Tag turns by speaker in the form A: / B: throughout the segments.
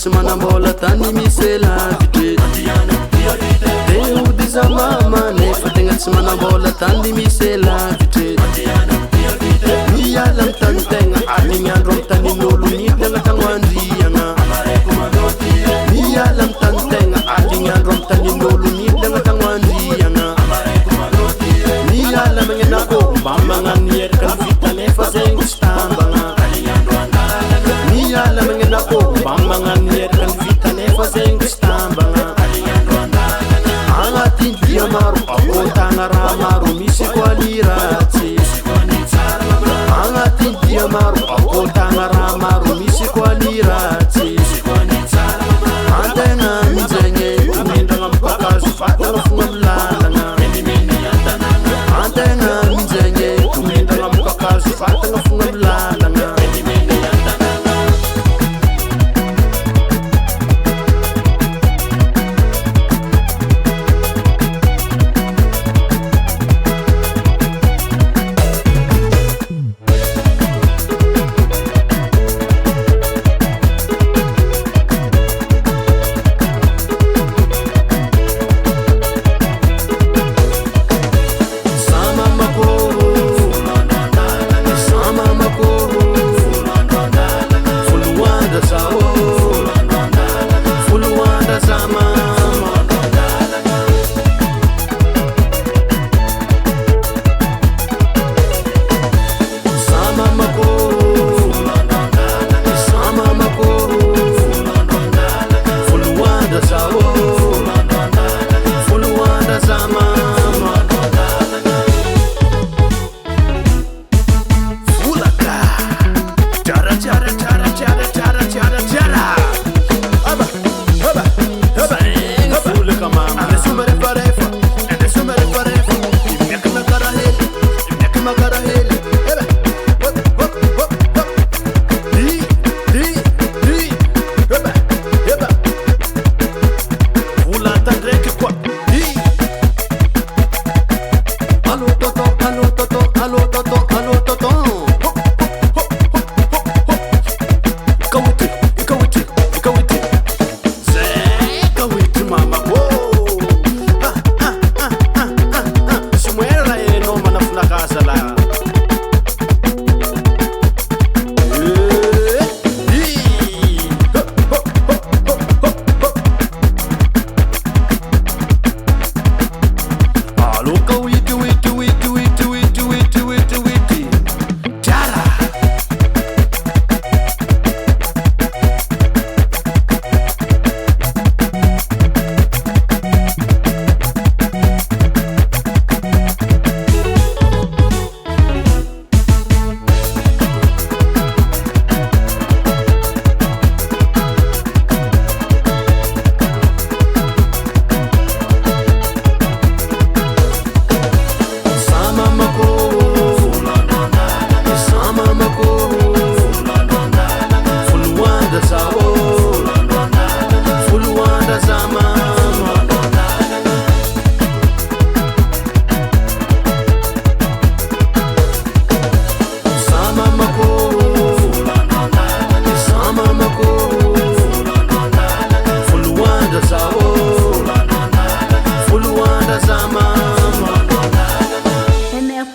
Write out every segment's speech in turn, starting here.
A: tsy manambola tany misy lavitry Teo diza mama nefa tegna tsy manambola tany misy lavitry Miala mitany tegna aligny andro amy tanin'olo nidagna tagno andriagna Miala mitany tegna aligny andro amy tanin'olo nidagna tagno andriagna Miala magnanako mba magnano erika ny vita nefa zegny tsy tambagna Miala magnanako mba magnano erika ny vita nefa zegny tsy tambagna Agnaty dia maro akontagna raha maro misy koa liratsy Agnaty dia maro akontagna raha maro misy koa liratsy Antegna mijegny tomendragna amy kakazo vatagna fogna amy lalagna Antegna mijegny tomendragna amy kakazo vatagna fogna amy lalagna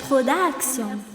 B: Production.